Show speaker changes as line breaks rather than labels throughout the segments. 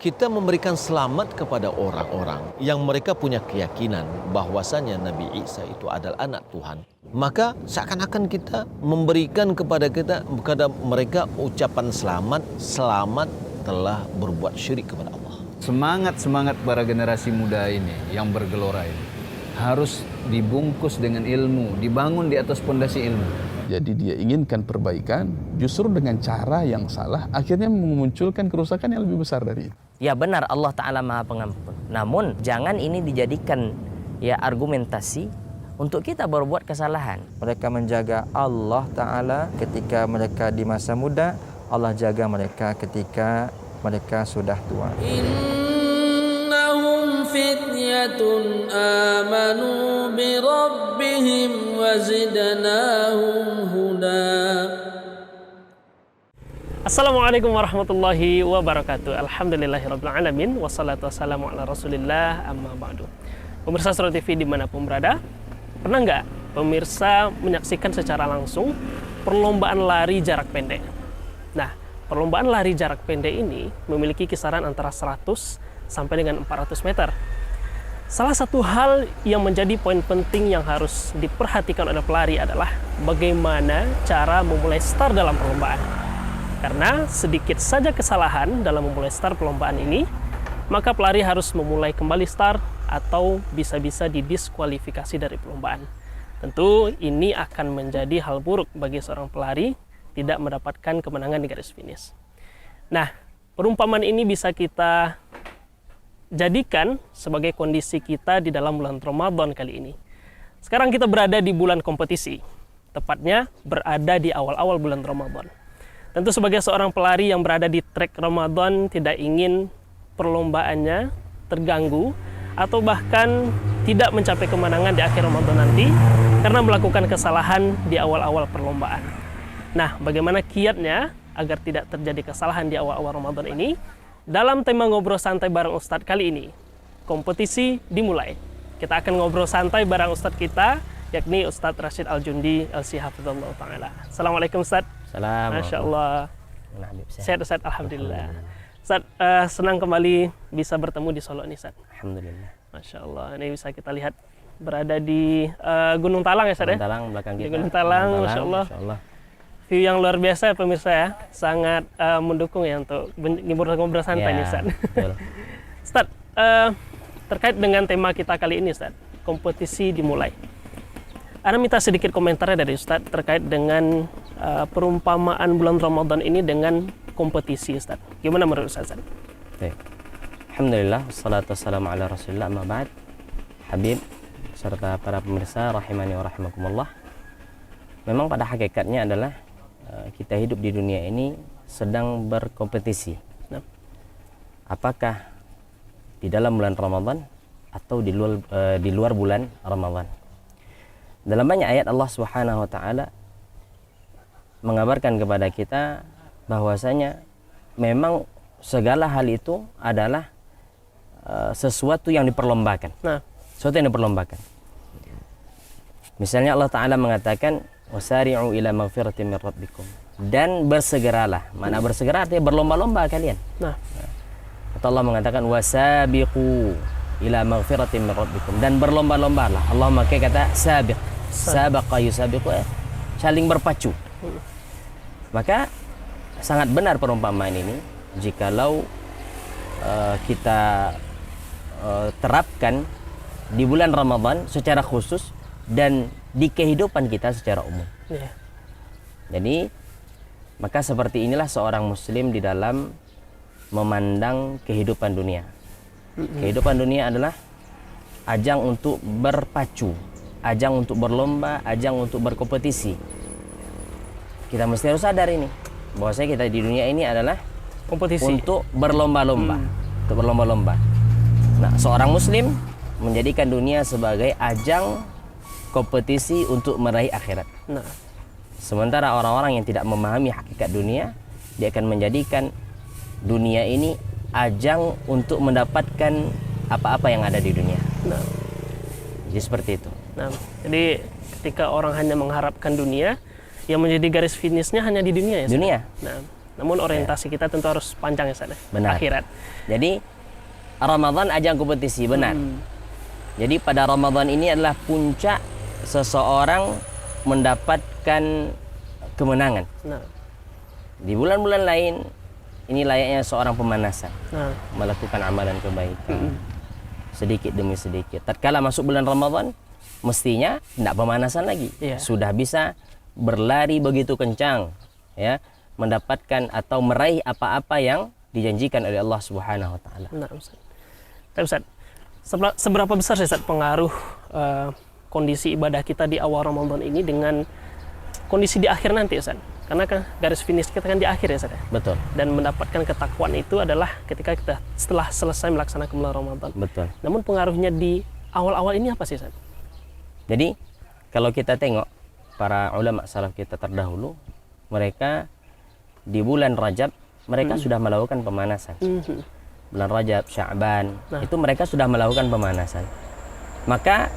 kita memberikan selamat kepada orang-orang yang mereka punya keyakinan bahwasanya Nabi Isa itu adalah anak Tuhan, maka seakan-akan kita memberikan kepada mereka ucapan selamat telah berbuat syirik kepada Allah.
Semangat para generasi muda ini yang bergelora ini harus dibungkus dengan ilmu, dibangun di atas pondasi ilmu.
Jadi dia inginkan perbaikan, justru dengan cara yang salah, akhirnya memunculkan kerusakan yang lebih besar dari itu.
Ya benar, Allah Ta'ala Maha Pengampun. Namun jangan ini dijadikan argumentasi untuk kita berbuat kesalahan.
Mereka menjaga Allah Ta'ala ketika mereka di masa muda, Allah jaga mereka ketika mereka sudah tua.
Innahum fityatun amanu bi rabbihim wa zidnahum huda.
Assalamualaikum warahmatullahi wabarakatuh. Alhamdulillahirabbil alamin wassalatu wassalamu ala Rasulillah amma ba'du. Pemirsa Suro TV dimanapun berada, pernah nggak pemirsa menyaksikan secara langsung perlombaan lari jarak pendek? Nah, perlombaan lari jarak pendek ini memiliki kisaran antara 100 sampai dengan 400 meter. Salah satu hal yang menjadi poin penting yang harus diperhatikan oleh pelari adalah bagaimana cara memulai start dalam perlombaan. Karena sedikit saja kesalahan dalam memulai start perlombaan ini, maka pelari harus memulai kembali start atau bisa-bisa didiskualifikasi dari perlombaan. Tentu ini akan menjadi hal buruk bagi seorang pelari tidak mendapatkan kemenangan di garis finish. Nah, perumpamaan ini bisa kita jadikan sebagai kondisi kita di dalam bulan Ramadan kali ini. Sekarang kita berada di bulan kompetisi, tepatnya berada di awal-awal bulan Ramadan. Tentu sebagai seorang pelari yang berada di trek Ramadan tidak ingin perlombaannya terganggu atau bahkan tidak mencapai kemenangan di akhir Ramadan nanti karena melakukan kesalahan di awal-awal perlombaan. Nah, bagaimana kiatnya agar tidak terjadi kesalahan di awal-awal Ramadan ini? Dalam tema ngobrol santai bareng Ustadz kali ini, kompetisi dimulai. Kita akan ngobrol santai bareng Ustadz kita, yakni Ustadz Rashid Al-Jundi LC Hafizahullah Ta'ala. Assalamualaikum Ustadz.
Salam.
Masya Allah. Sehat Ustadz, Alhamdulillah. Ustadz, senang kembali bisa bertemu di Solo nih Ustadz.
Alhamdulillah.
Masya Allah, ini bisa kita lihat berada di Gunung Talang ya Ustadz ya?
Gunung Talang belakang kita.
Di Gunung Talang, Masya Allah. View yang luar biasa ya pemirsa ya, sangat mendukung ya untuk ngobrol santai nih Ustadz. Ustadz, terkait dengan tema kita kali ini Ustadz, kompetisi dimulai. Ana minta sedikit komentarnya dari Ustadz terkait dengan perumpamaan bulan Ramadan ini dengan kompetisi Ustadz. Gimana menurut Ustadz?
Baik. Alhamdulillah, wassalatu wassalamu ala Rasulillah, amma ba'd. Habib serta para pemirsa rahimani wa rahimakumullah. Memang pada hakikatnya adalah kita hidup di dunia ini sedang berkompetisi. Apakah di dalam bulan Ramadan atau di luar bulan Ramadan? Dalam banyak ayat Allah Subhanahu wa taala mengabarkan kepada kita bahwasanya memang segala hal itu adalah sesuatu yang diperlombakan. Sesuatu yang diperlombakan. Misalnya Allah Ta'ala mengatakan wasari'u ila maghfiratin min rabbikum, dan bersegeralah. Mana bersegera artinya berlomba-lomba kalian. Atau Allah mengatakan wasabiqu ila maghfiratin min rabbikum, dan berlomba-lombalah. Allah memakai kata sabiq, sabaqa yusabiqu, saling berpacu. Maka sangat benar perumpamaan ini jikalau kita terapkan di bulan Ramadan secara khusus dan di kehidupan kita secara umum. Jadi maka seperti inilah seorang muslim di dalam memandang kehidupan dunia. Kehidupan dunia adalah ajang untuk berpacu, ajang untuk berlomba, ajang untuk berkompetisi. Kita mesti harus sadar ini, bahwasanya kita di dunia ini adalah
kompetisi
untuk berlomba-lomba, untuk berlomba-lomba. Nah, seorang muslim menjadikan dunia sebagai ajang kompetisi untuk meraih akhirat. Sementara orang-orang yang tidak memahami hakikat dunia, dia akan menjadikan dunia ini ajang untuk mendapatkan apa-apa yang ada di dunia. Jadi seperti itu.
Jadi ketika orang hanya mengharapkan dunia, yang menjadi garis finishnya hanya di dunia ya?
Dunia.
Namun orientasi kita tentu harus panjang ya Ustaz.
Benar.
Akhirat.
Jadi Ramadan ajang kompetisi, benar. Jadi pada Ramadan ini adalah puncak seseorang mendapatkan kemenangan.
Nah.
Di bulan-bulan lain ini layaknya seorang pemanasan,
Nah.
melakukan amalan kebaikan sedikit demi sedikit. Tatkala masuk bulan Ramadan, mestinya tidak pemanasan lagi,
Iya.
sudah bisa berlari begitu kencang, ya, mendapatkan atau meraih apa-apa yang dijanjikan oleh Allah Subhanahu Wa Taala.
Nah, Ustaz. Tapi Ustaz, seberapa besar sih Ustaz pengaruh kondisi ibadah kita di awal Ramadan ini dengan kondisi di akhir nanti Ustaz? Karena kan garis finish kita kan di akhir ya Ustaz.
Betul.
Dan mendapatkan ketakwaan itu adalah ketika kita setelah selesai melaksanakan bulan Ramadan.
Betul.
Namun pengaruhnya di awal-awal ini apa sih Ustaz?
Jadi kalau kita tengok para ulama salaf kita terdahulu, mereka di bulan Rajab mereka sudah melakukan pemanasan. Bulan Rajab, Sya'ban, itu mereka sudah melakukan pemanasan. Maka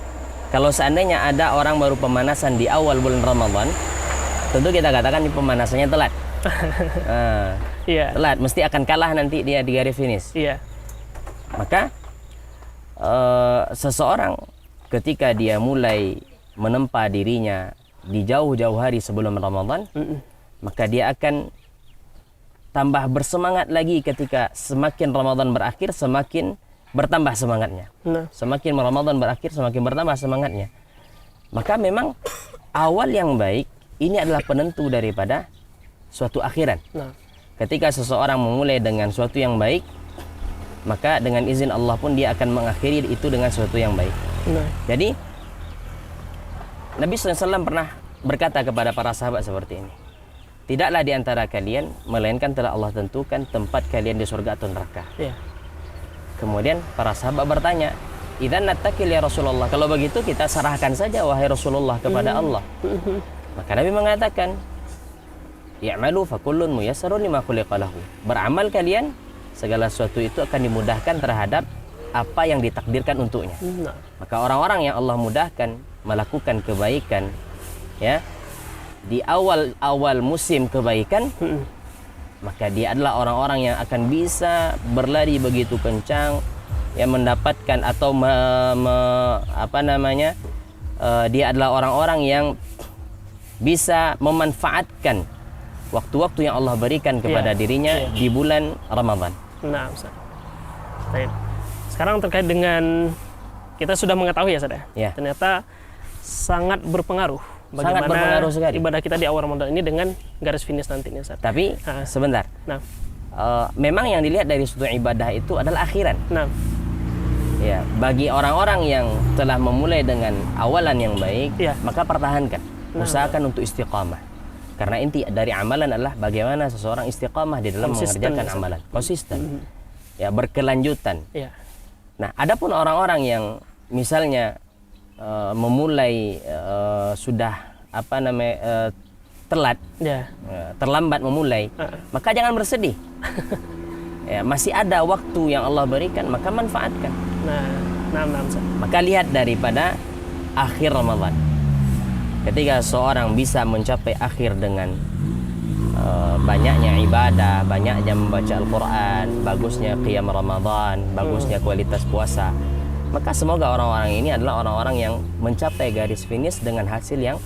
kalau seandainya ada orang baru pemanasan di awal bulan Ramadan, tentu kita katakan di pemanasannya telat.
Iya.
Telat, mesti akan kalah nanti dia di garis finish.
Iya.
Maka seseorang ketika dia mulai menempa dirinya di jauh-jauh hari sebelum Ramadan, maka dia akan tambah bersemangat lagi ketika semakin Ramadan berakhir, semakin bertambah semangatnya.
Nah.
Semakin Ramadan berakhir, semakin bertambah semangatnya. Maka memang awal yang baik ini adalah penentu daripada suatu akhiran.
Nah.
Ketika seseorang memulai dengan suatu yang baik, maka dengan izin Allah pun dia akan mengakhiri itu dengan suatu yang baik.
Nah.
Jadi Nabi SAW pernah berkata kepada para sahabat seperti ini, tidaklah di antara kalian melainkan telah Allah tentukan tempat kalian di surga atau neraka.
Iya.
Kemudian para sahabat bertanya, idzan nattakil ya Rasulullah, kalau begitu kita serahkan saja wahai Rasulullah kepada Allah. Maka Nabi mengatakan, ya'malu fa kullun muyassarun lima khuliqa lahu. Beramal kalian, segala sesuatu itu akan dimudahkan terhadap apa yang ditakdirkan untuknya.
Nah.
Maka orang-orang yang Allah mudahkan melakukan kebaikan, ya, di awal musim kebaikan, maka dia adalah orang-orang yang akan bisa berlari begitu kencang, yang mendapatkan atau dia adalah orang-orang yang bisa memanfaatkan waktu-waktu yang Allah berikan kepada dirinya di bulan Ramadan.
Nah, Ustaz. Baik. Sekarang terkait dengan kita sudah mengetahui ya, Ustaz,
Ya.
ternyata sangat berpengaruh
Sangat berpengaruh sekali.
ibadah kita di awal Ramadan ini dengan garis finish nantinya, Ustaz.
Tapi sebentar.
Nah.
Memang yang dilihat dari suatu ibadah itu adalah akhiran.
Nah.
Ya, bagi orang-orang yang telah memulai dengan awalan yang baik,
Ya.
maka pertahankan. Usahakan untuk istiqamah. Karena inti dari amalan adalah bagaimana seseorang istiqamah di dalam
Konsisten,
mengerjakan
Ustaz.
amalan. Konsisten. Ya, berkelanjutan.
Iya.
Nah, adapun orang-orang yang misalnya memulai sudah telat,
Ya.
terlambat memulai, maka jangan bersedih. Ya, masih ada waktu yang Allah berikan, maka manfaatkan.
Nah, Ustaz.
Maka lihat daripada akhir Ramadan. Ketika seorang bisa mencapai akhir dengan banyaknya ibadah, banyaknya membaca Al-Quran, bagusnya qiyam Ramadan, bagusnya kualitas puasa, maka semoga orang-orang ini adalah orang-orang yang mencapai garis finish dengan hasil yang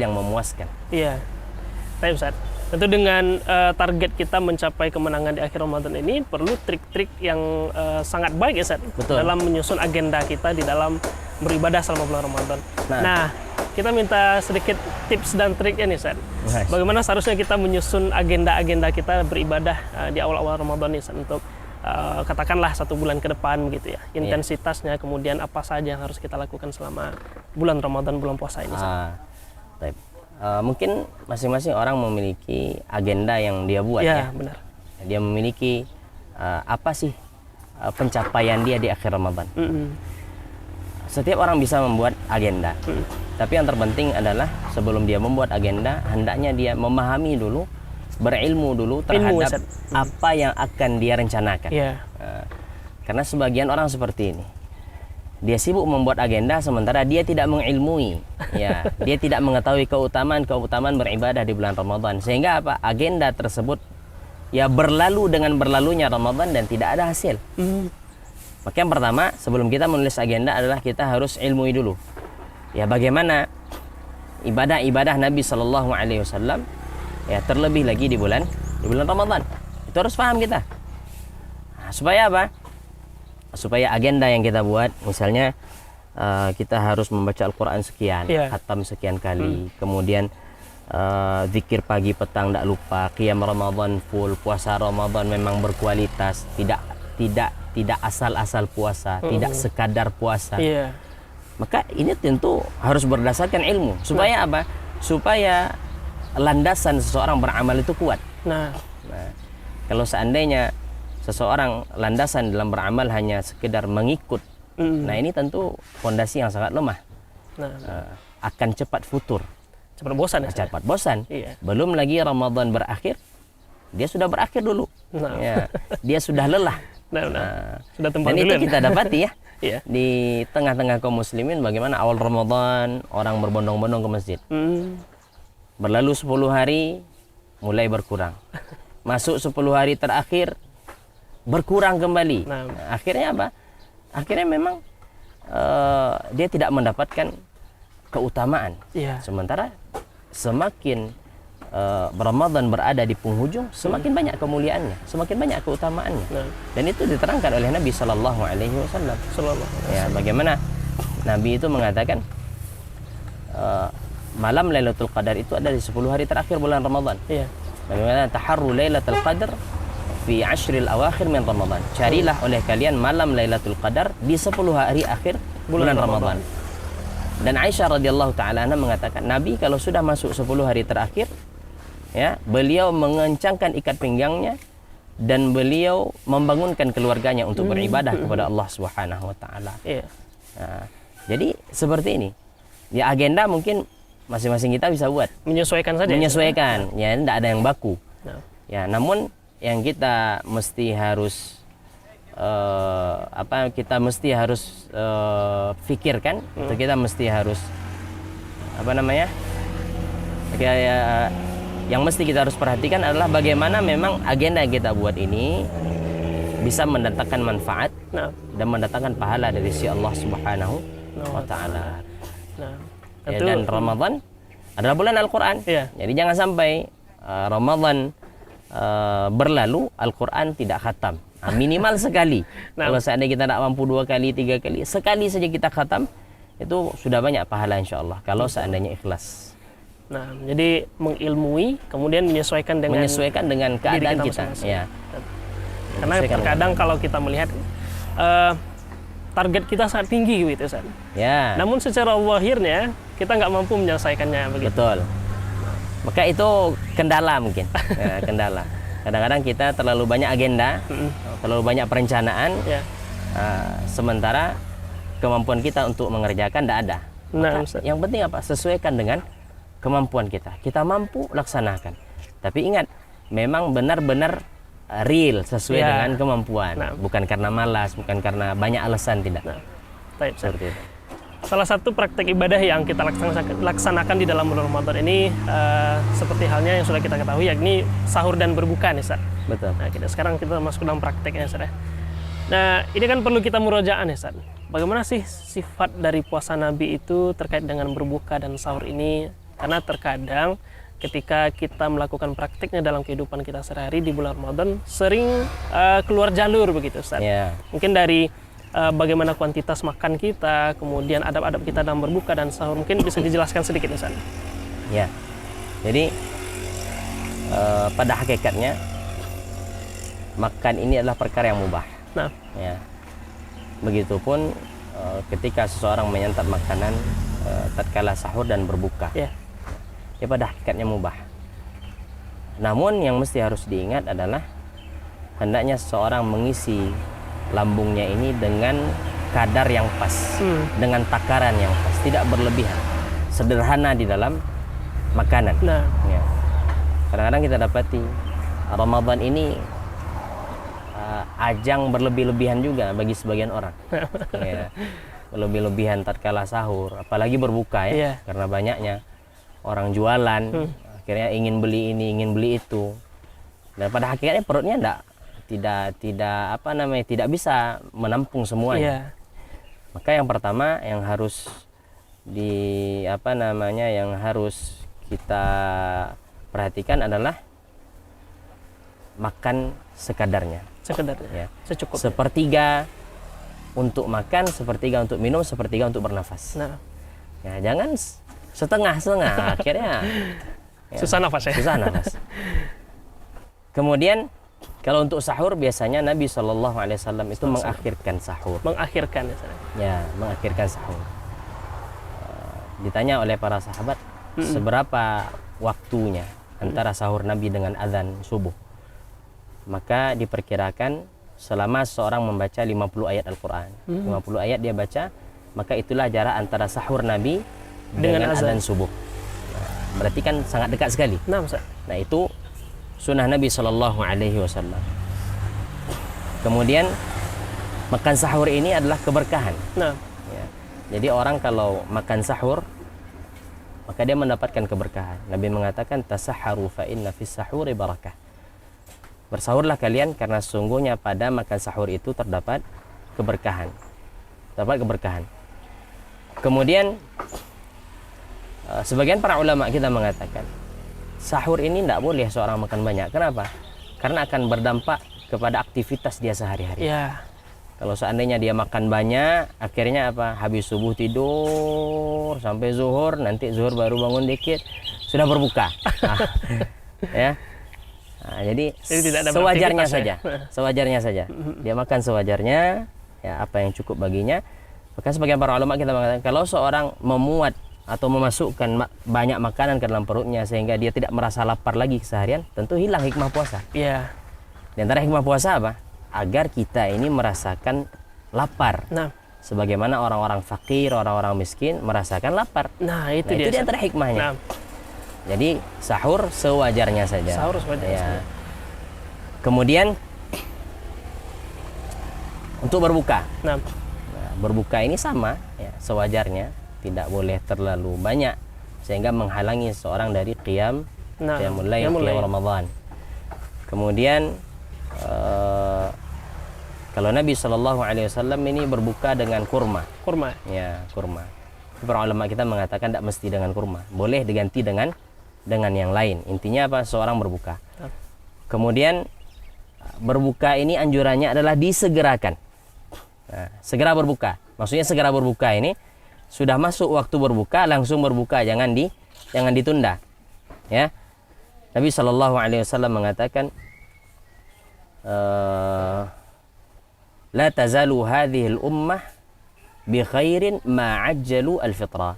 memuaskan.
Iya. Baik, Ustaz. Tentu dengan target kita mencapai kemenangan di akhir Ramadan ini perlu trik-trik yang sangat baik ya, Ustaz.
Betul.
Dalam menyusun agenda kita di dalam beribadah selama bulan Ramadan. Nah, kita minta sedikit tips dan triknya nih, Ustaz.
Nice.
Bagaimana seharusnya kita menyusun agenda-agenda kita beribadah di awal-awal Ramadan nih, Ustaz, untuk katakanlah 1 bulan ke depan gitu ya. Intensitasnya, kemudian apa saja yang harus kita lakukan selama bulan Ramadan, bulan puasa ini, Ustaz.
Baik. Mungkin masing-masing orang memiliki agenda yang dia buat ya.
Benar.
Dia memiliki apa sih pencapaian dia di akhir Ramadan. Setiap orang bisa membuat agenda. Tapi yang terpenting adalah sebelum dia membuat agenda, hendaknya dia memahami dulu, berilmu dulu terhadap apa yang akan dia rencanakan.
Yeah.
Karena sebagian orang seperti ini. Dia sibuk membuat agenda sementara dia tidak mengilmui, ya, dia tidak mengetahui keutamaan beribadah di bulan Ramadan, sehingga apa? Agenda tersebut ya berlalu dengan berlalunya Ramadan dan tidak ada hasil. Maka yang pertama, sebelum kita menulis agenda adalah kita harus ilmui dulu. Ya, bagaimana ibadah-ibadah Nabi Shallallahu Alaihi Wasallam, ya, terlebih lagi di bulan Ramadan. Itu harus paham kita. Nah, supaya apa? Supaya agenda yang kita buat, misalnya kita harus membaca Al-Quran sekian, khatam sekian kali, kemudian zikir pagi petang tidak lupa, qiyam Ramadan full, puasa Ramadan memang berkualitas, tidak asal-asal puasa, tidak sekadar puasa. Maka ini tentu harus berdasarkan ilmu. Supaya apa? Supaya landasan seseorang beramal itu kuat. Nah, kalau seandainya seseorang landasan dalam beramal hanya sekedar mengikut, nah ini tentu fondasi yang sangat lemah. Akan cepat futur,
cepat bosan.
Cepat bosan. Belum lagi Ramadan berakhir, dia sudah berakhir dulu. Ya, dia sudah lelah. Sudah dan itu kita dapati ya. Di tengah-tengah kaum muslimin, bagaimana awal Ramadan orang berbondong-bondong ke masjid. Berlalu 10 hari mulai berkurang. Masuk 10 hari terakhir berkurang kembali. Akhirnya apa? Akhirnya memang dia tidak mendapatkan keutamaan. Sementara semakin Ramadan berada di penghujung, semakin banyak kemuliaannya, semakin banyak keutamaannya. Dan itu diterangkan oleh Nabi Shallallahu Alaihi Wasallam. Ya, bagaimana Nabi itu mengatakan malam Lailatul Qadar itu ada di 10 hari terakhir bulan Ramadan. Bagaimana taharru Lailatul Qadar fi ashril awakhir min Ramadan. Carilah oleh kalian malam Lailatul Qadar di 10 hari akhir bulan Ramadan. Dan Aisyah radhiyallahu taala anha mengatakan, Nabi kalau sudah masuk 10 hari terakhir, ya, beliau mengencangkan ikat pinggangnya dan beliau membangunkan keluarganya untuk beribadah kepada Allah Subhanahu wa taala. Nah, jadi seperti ini. Ya, agenda mungkin masing-masing kita bisa buat. Menyesuaikan saja. Menyesuaikan. Ya, tidak ada yang baku. Ya, namun yang kita mesti harus pikirkan, atau kita mesti harus yang mesti kita harus perhatikan adalah bagaimana memang agenda yang kita buat ini bisa mendatangkan manfaat dan mendatangkan pahala dari si Allah Subhanahu wa taala. Dan Ramadan adalah bulan Al-Quran. Jadi jangan sampai Ramadan berlalu Al-Quran tidak khatam. Minimal sekali. Kalau seandainya kita tidak mampu 2 kali, 3 kali, sekali saja kita khatam, itu sudah banyak pahala insya Allah, kalau seandainya ikhlas.
Nah, jadi mengilmui, kemudian menyesuaikan dengan
keadaan kita.
Ya. Karena terkadang kalau kita melihat target kita sangat tinggi gitu, Ustaz. Ya. Namun secara zahirnya kita nggak mampu menyelesaikannya begitu.
Betul. Maka itu kendala mungkin. Ya, kendala. Kadang-kadang kita terlalu banyak agenda, terlalu banyak perencanaan, sementara kemampuan kita untuk mengerjakan tidak ada. Maka yang penting apa? Sesuaikan dengan kemampuan kita. Kita mampu laksanakan. Tapi ingat, memang benar-benar real sesuai dengan kemampuan. Bukan karena malas, bukan karena banyak alasan, tidak. Seperti itu.
Salah satu praktek ibadah yang kita laksanakan di dalam bulan Ramadan ini seperti halnya yang sudah kita ketahui, yakni sahur dan berbuka nih, Ustaz.
Betul.
Nah, sekarang kita masuk dalam prakteknya, Ustaz. Nah, ini kan perlu kita murojaah nih, Ustaz. Bagaimana sih sifat dari puasa Nabi itu terkait dengan berbuka dan sahur ini? Karena terkadang ketika kita melakukan praktiknya dalam kehidupan kita sehari-hari di bulan Ramadan sering keluar jalur begitu, Ustaz. Mungkin dari bagaimana kuantitas makan kita, kemudian adab-adab kita dalam berbuka dan sahur, mungkin bisa dijelaskan sedikit Ustaz.
Ya, jadi pada hakikatnya makan ini adalah perkara yang mubah. Ya, begitupun ketika seseorang menyantap makanan tatkala sahur dan berbuka, ya pada hakikatnya mubah. Namun yang mesti harus diingat adalah hendaknya seseorang mengisi lambungnya ini dengan kadar yang pas, dengan takaran yang pas, tidak berlebihan, sederhana di dalam makanan. Ya. Kadang-kadang kita dapati Ramadan ini ajang berlebih-lebihan juga bagi sebagian orang. Ya. berlebih-lebihan tatkala sahur, apalagi berbuka ya,
Iya.
karena banyaknya orang jualan, akhirnya ingin beli ini, ingin beli itu. Dan pada hakikatnya perutnya tidak bisa menampung semuanya.
Iya.
Maka yang pertama yang harus yang harus kita perhatikan adalah makan sekadarnya.
Sekedarnya.
Ya.
Secukupnya.
Sepertiga untuk makan, sepertiga untuk minum, sepertiga untuk bernafas.
Nah,
Ya, jangan setengah-setengah, akhirnya ya,
susah nafas ya.
susah nafas. Kemudian kalau untuk sahur biasanya Nabi SAW itu mengakhirkan sahur.
Mengakhirkan ya, Ustaz.
Ya, mengakhirkan sahur. Ditanya oleh para sahabat seberapa waktunya antara sahur Nabi dengan azan subuh. Maka diperkirakan selama seorang membaca 50 ayat Al-Quran, 50 ayat dia baca, maka itulah jarak antara sahur Nabi dengan azan subuh. Nah, berarti kan sangat dekat sekali.
Nah, Ustaz.
Nah, itu sunnah Nabi SAW. Kemudian makan sahur ini adalah keberkahan.
Nah,
Ya. Jadi orang kalau makan sahur maka dia mendapatkan keberkahan. Nabi mengatakan tasahharu fa inna fis sahuri barakah. Bersahurlah kalian karena sesungguhnya pada makan sahur itu terdapat keberkahan. Terdapat keberkahan. Kemudian sebagian para ulama kita mengatakan sahur ini tidak boleh seorang makan banyak. Kenapa? Karena akan berdampak kepada aktivitas dia sehari-hari.
ya.
Kalau seandainya dia makan banyak, akhirnya apa? Habis subuh tidur sampai zuhur, nanti zuhur baru bangun dikit, sudah berbuka. Ya. Nah, jadi
tidak ada
sewajarnya
beraktivitas
saja.
ya.
Sewajarnya saja. Dia makan sewajarnya, ya apa yang cukup baginya. Maka sebagian para ulama kita mengatakan kalau seorang memuat atau memasukkan banyak makanan ke dalam perutnya sehingga dia tidak merasa lapar lagi seharian, tentu hilang hikmah puasa.
Iya.
Di antara hikmah puasa apa? Agar kita ini merasakan lapar.
Nah,
Sebagaimana orang-orang fakir, orang-orang miskin merasakan lapar.
nah itu
Nah,
dia.
itu di
Ustaz.
antara hikmahnya.
Nah,
Jadi sahur sewajarnya saja.
Sahur sewajarnya
Ya.
saja.
Kemudian untuk berbuka.
nah,
Nah, berbuka ini sama, ya, sewajarnya, tidak boleh terlalu banyak sehingga menghalangi seorang dari qiyam,
Nah,
qiyamul lail,
qiyamul
qiyam
lail.
Ramadan. Kemudian kalau Nabi SAW ini berbuka dengan kurma,
kurma.
ya kurma. Para ulama kita mengatakan tidak mesti dengan kurma, boleh diganti dengan yang lain. Intinya apa? Seorang berbuka. Kemudian berbuka ini anjurannya adalah disegerakan. Nah, segera berbuka. Maksudnya segera berbuka ini sudah masuk waktu berbuka langsung berbuka, jangan ditunda. Ya. Nabi SAW mengatakan la tazalu hadhihi al-ummah bi khairin ma ajjalu al-fitrah.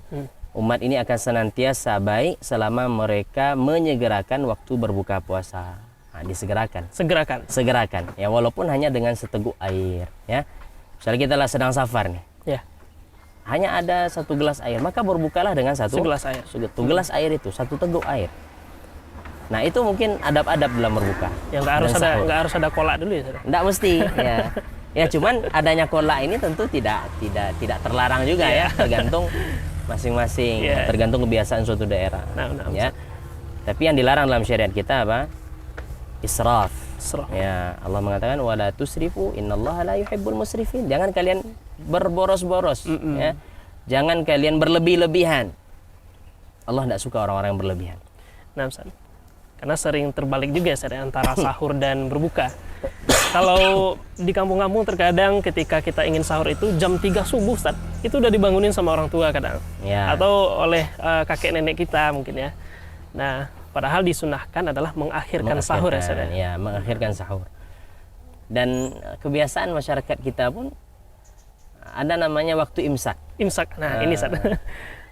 Umat ini akan senantiasa baik selama mereka menyegerakan waktu berbuka puasa. Nah, disegerakan. Segerakan. Ya, walaupun hanya dengan seteguk air, ya. Misalnya kita sedang safar nih.
Ya.
Hanya ada satu gelas air, maka berbukalah dengan
Segelas air.
Satu gelas air itu, satu teguk air. Nah, itu mungkin adab-adab dalam berbuka.
Yang nggak harus ada kolak dulu ya, Saudara?
Nggak mesti, ya. Ya, cuman adanya kolak ini tentu tidak terlarang juga, ya. Tergantung masing-masing,
Iya.
tergantung kebiasaan suatu daerah.
Nah,
Ya. Tapi yang dilarang dalam syariat kita apa? Israf.
Israf.
Ya, Allah mengatakan wala tusrifu innallaha la yuhibbul musrifin. Jangan kalian berboros-boros, ya. Jangan kalian berlebih-lebihan. Allah tidak suka orang-orang yang berlebihan.
Nah, Ustaz. Karena sering terbalik juga ya, antara sahur dan berbuka. Kalau di kampung-kampung terkadang ketika kita ingin sahur itu jam 3 subuh, Ustaz. Itu udah dibangunin sama orang tua kadang.
Ya.
Atau oleh kakek nenek kita mungkin ya. Nah, padahal disunahkan adalah mengakhirkan sahur ya, Ustaz.
Ya, mengakhirkan sahur. Dan kebiasaan masyarakat kita pun ada namanya waktu imsak.
Imsak. Nah, ini Ustaz.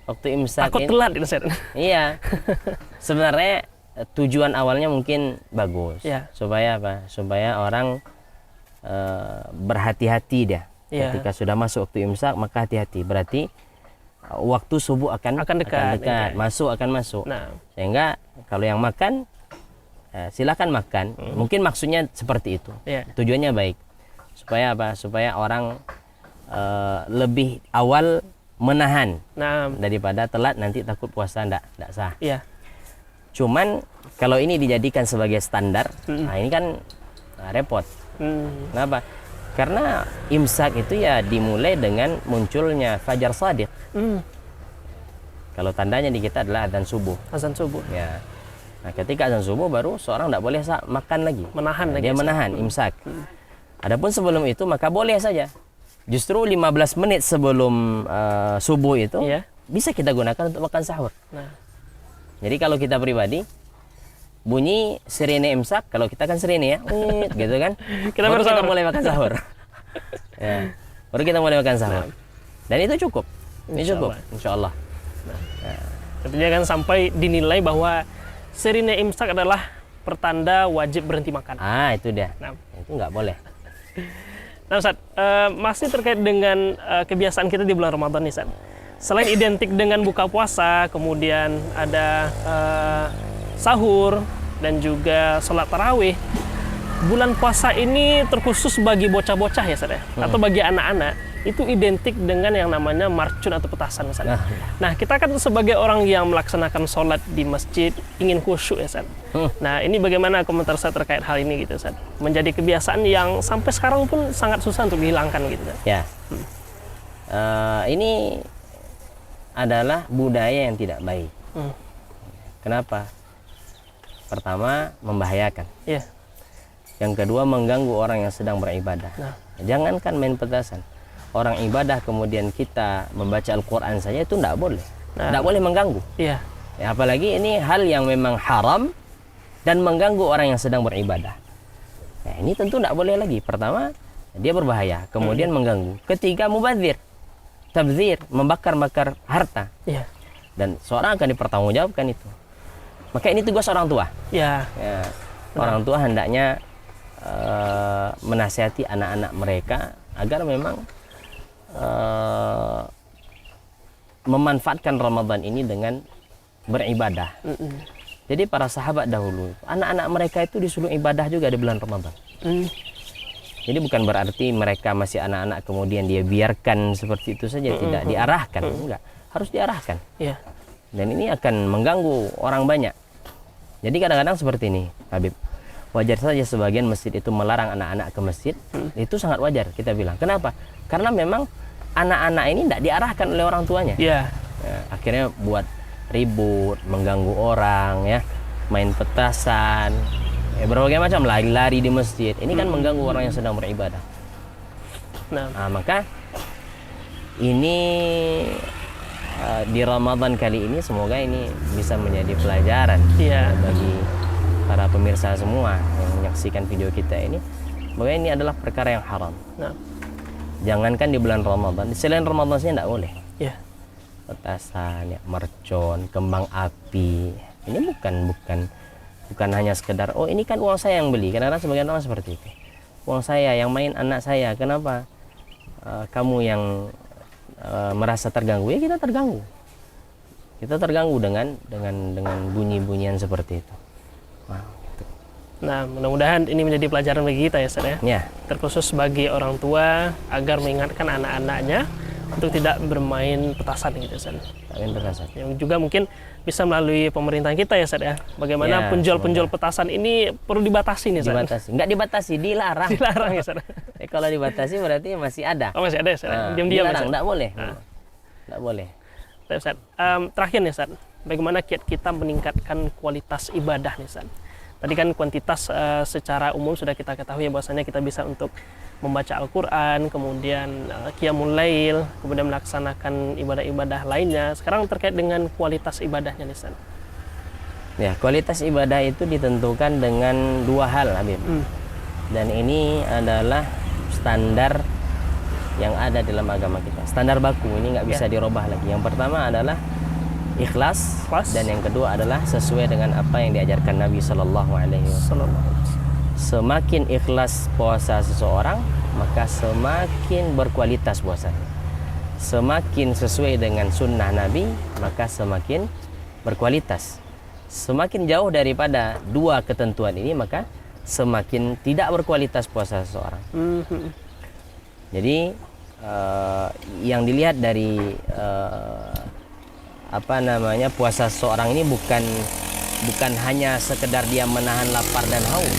Waktu imsak
Takut
ini.
telat ini, Ustaz.
Iya. Sebenarnya tujuan awalnya mungkin bagus.
Ya.
Supaya apa? Supaya orang berhati-hati dia.
Ya.
Ketika sudah masuk waktu imsak, maka hati-hati. Berarti waktu subuh akan
dekat. Ya.
Masuk akan masuk.
Nah,
Sehingga kalau yang makan silakan makan. Mungkin maksudnya seperti itu.
Ya.
Tujuannya baik. Supaya apa? Supaya orang lebih awal menahan
Nah,
daripada telat nanti takut puasa ndak sah.
iya.
Cuman kalau ini dijadikan sebagai standar, nah ini kan repot. Kenapa? Karena imsak itu ya dimulai dengan munculnya fajar shadiq. Kalau tandanya di kita adalah azan subuh.
Azan subuh.
Ya. Nah, ketika azan subuh baru seorang tidak boleh makan lagi.
Menahan lagi.
Dia menahan imsak. Adapun sebelum itu maka boleh saja. Justru 15 menit sebelum subuh itu
Iya.
bisa kita gunakan untuk makan sahur.
Nah,
Jadi kalau kita pribadi bunyi sirene imsak, kalau kita kan sirene ya, gitu kan.
Kita
baru kita
bersahur.
mulai makan sahur. Ya. Baru kita mulai makan sahur. Dan itu cukup. Ini cukup, insya Allah.
tentunya kan sampai dinilai bahwa sirine imsak adalah pertanda wajib berhenti makan.
Ah, itu dia.
Nah,
Itu nggak boleh.
Nah Ustaz, masih terkait dengan kebiasaan kita di bulan Ramadan nih Ustaz. Selain identik dengan buka puasa, kemudian ada sahur dan juga sholat tarawih. Bulan puasa ini terkhusus bagi bocah-bocah ya Ustaz ya? Atau bagi anak-anak, itu identik dengan yang namanya marcun atau petasan Ustaz. Nah, kita kan sebagai orang yang melaksanakan sholat di masjid ingin khusyuk ya Ustaz. Nah, ini bagaimana komentar Ustaz terkait hal ini gitu Ustaz? Menjadi kebiasaan yang sampai sekarang pun sangat susah untuk dihilangkan gitu Ustaz.
Ya. Ini adalah budaya yang tidak baik. Kenapa? Pertama, membahayakan.
Iya.
Yang kedua, mengganggu orang yang sedang beribadah. Jangankan main petasan. Orang ibadah kemudian kita membaca Al-Quran saja itu tidak boleh. Tidak boleh mengganggu.
Iya.
Ya, apalagi ini hal yang memang haram dan mengganggu orang yang sedang beribadah. Nah, ini tentu tidak boleh lagi. Pertama, dia berbahaya. Kemudian mengganggu. Ketiga, mubadzir. Tabdzir, membakar-bakar harta.
Iya.
Dan seorang akan dipertanggungjawabkan itu. Maka ini tugas orang tua.
Ya.
Ya, orang tua hendaknya menasihati anak-anak mereka agar memang memanfaatkan Ramadan ini dengan beribadah. Jadi para sahabat dahulu, anak-anak mereka itu disuruh ibadah juga di bulan Ramadan. Jadi bukan berarti mereka masih anak-anak kemudian dia biarkan seperti itu saja, tidak diarahkan, enggak, harus diarahkan.
Iya.
Dan ini akan mengganggu orang banyak. Jadi kadang-kadang seperti ini, Habib. Wajar saja sebagian masjid itu melarang anak-anak ke masjid. Itu sangat wajar kita bilang. Kenapa? Karena memang anak-anak ini tidak diarahkan oleh orang tuanya.
Iya.
Ya, akhirnya buat ribut, mengganggu orang, ya, main petasan, berbagai macam lari-lari di masjid. Ini kan mengganggu orang yang sedang beribadah. Nah, maka ini di Ramadan kali ini semoga ini bisa menjadi pelajaran bagi para pemirsa semua yang menyaksikan video kita ini, bahwa ini adalah perkara yang haram. Jangankan di bulan Ramadan, di selain Ramadan saja tidak boleh. Petasan, ya, mercon, kembang api, ini bukan hanya sekedar ini kan uang saya yang beli. Kadang-kadang sebagian orang seperti itu. Uang saya yang main anak saya, kenapa kamu yang merasa terganggu? Ya kita terganggu. Kita terganggu dengan bunyi-bunyian seperti itu.
Nah, mudah-mudahan ini menjadi pelajaran bagi kita ya Ustaz ya.
Ya.
Terkhusus bagi orang tua agar mengingatkan anak-anaknya untuk tidak bermain petasan gitu Ustaz.
Main petasan.
Yang juga mungkin bisa melalui pemerintahan kita ya Ustaz ya. Bagaimana penjual-penjual petasan ini perlu dibatasi nih Ustaz.
Dibatasi. Enggak dibatasi, dilarang.
Dilarang ya Ustaz.
Kalau dibatasi berarti masih ada.
Oh, masih ada ya Ustaz. Diam-diam ya Ustaz.
Enggak boleh. Enggak boleh.
Ustaz, terakhir nih Ustaz, bagaimana kiat kita meningkatkan kualitas ibadah nih Ustaz? Tadi kan kuantitas secara umum sudah kita ketahui bahwasanya kita bisa untuk membaca Al-Quran, kemudian qiyamul lail, kemudian melaksanakan ibadah-ibadah lainnya. Sekarang terkait dengan kualitas ibadahnya nih Ustaz.
Ya, kualitas ibadah itu ditentukan dengan dua hal, Habib. Dan ini adalah standar yang ada dalam agama kita. Standar baku, ini nggak bisa dirubah lagi. Yang pertama adalah ikhlas, dan yang kedua adalah sesuai dengan apa yang diajarkan Nabi Sallallahu Alaihi Wasallam. Semakin ikhlas puasa seseorang, maka semakin berkualitas puasanya. Semakin sesuai dengan sunnah Nabi, maka semakin berkualitas. Semakin jauh daripada dua ketentuan ini, maka semakin tidak berkualitas puasa seseorang. Jadi yang dilihat dari puasa seorang ini bukan hanya sekedar dia menahan lapar dan haus,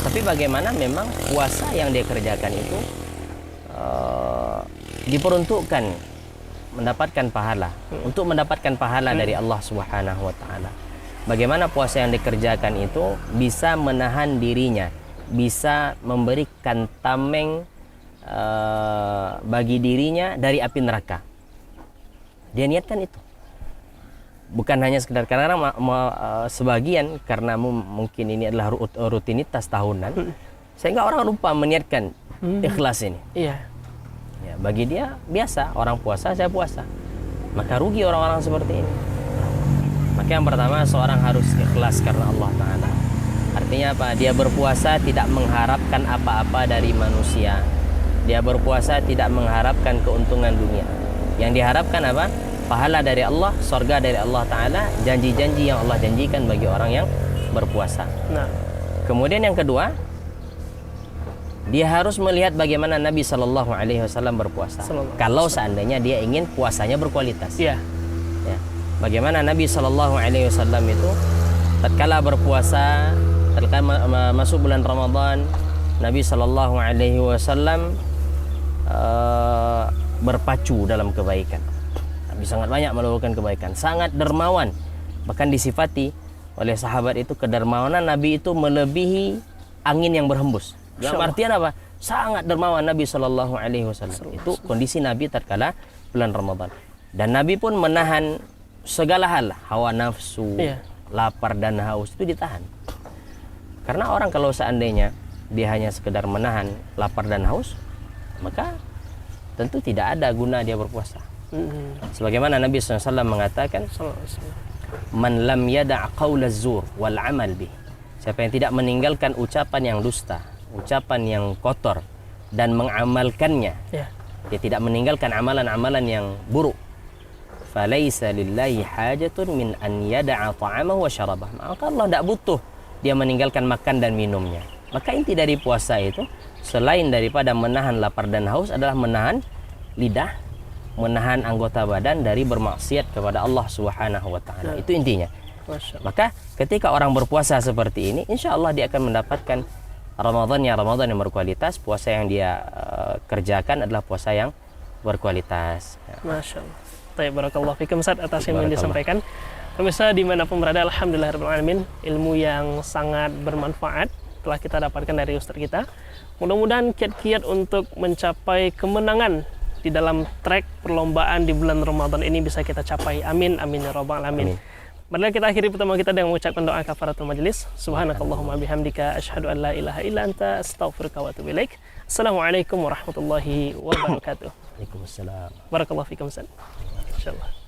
tapi bagaimana memang puasa yang dia kerjakan itu diperuntukkan mendapatkan pahala, untuk mendapatkan pahala dari Allah Subhanahu wa taala. Bagaimana puasa yang dikerjakan itu bisa menahan dirinya, bisa memberikan tameng bagi dirinya dari api neraka. Dia niatkan itu. Bukan hanya sekedar karena sebagian karena mungkin ini adalah rutinitas tahunan, sehingga orang lupa meniatkan ikhlas ini.
Iya.
Ya, bagi dia biasa, orang puasa saya puasa. Maka rugi orang-orang seperti ini. Maka yang pertama seorang harus ikhlas karena Allah Ta'ala. Artinya apa? Dia berpuasa tidak mengharapkan apa-apa dari manusia. Dia berpuasa tidak mengharapkan keuntungan dunia. Yang diharapkan apa? Pahala dari Allah, surga dari Allah Ta'ala, janji-janji yang Allah janjikan bagi orang yang berpuasa.
Nah.
Kemudian yang kedua, dia harus melihat bagaimana Nabi Shallallahu Alaihi Wasallam berpuasa. Kalau seandainya dia ingin puasanya berkualitas.
Iya.
Ya. Bagaimana Nabi Shallallahu Alaihi Wasallam itu tatkala berpuasa, tatkala masuk bulan Ramadan, Nabi Shallallahu Alaihi Wasallam berpacu dalam kebaikan. Nabi sangat banyak melakukan kebaikan, sangat dermawan. Bahkan disifati oleh sahabat itu kedermawanan Nabi itu melebihi angin yang berhembus. Dalam artian apa? Sangat dermawan Nabi Shallallahu Alaihi Wasallam. Itu kondisi Nabi tatkala bulan Ramadan. Dan Nabi pun menahan segala hal, hawa nafsu, lapar dan haus itu ditahan. Karena orang kalau seandainya dia hanya sekedar menahan lapar dan haus, maka tentu tidak ada guna dia berpuasa. Sebagaimana Nabi SAW mengatakan, man lam yada' qawla zur wal amal bih. Siapa yang tidak meninggalkan ucapan yang dusta, ucapan yang kotor dan mengamalkannya, dia tidak meninggalkan amalan-amalan yang buruk, falaisa lillahi hajatun min an yada'a ta'amahu wa syarabah. Maka Allah tidak butuh dia meninggalkan makan dan minumnya. Maka inti dari puasa itu selain daripada menahan lapar dan haus adalah menahan lidah, menahan anggota badan dari bermaksiat kepada Allah Subhanahu wa taala. Itu intinya. Maka ketika orang berpuasa seperti ini, insya Allah dia akan mendapatkan Ramadan yang berkualitas. Puasa yang dia kerjakan adalah puasa yang berkualitas.
Masya Allah. Baik, barakallahu fikum Ustaz atas yang disampaikan. Pemirsa dimanapun berada, alhamdulillahirrahmanirrahim, ilmu yang sangat bermanfaat telah kita dapatkan dari Ustaz kita. Mudah-mudahan kiat-kiat untuk mencapai kemenangan di dalam trek perlombaan di bulan Ramadan ini bisa kita capai. Amin, amin ya rabbal alamin. Marilah kita akhiri pertemuan kita dengan mengucapkan doa kafaratul majelis. Subhanakallahumma bihamdika asyhadu an la ilaha illa anta astaghfiruka wa atubu ilaik. Assalamualaikum warahmatullahi wabarakatuh.
Waalaikumsalam.
Barakallahu fikum Ustaz. Insyaallah.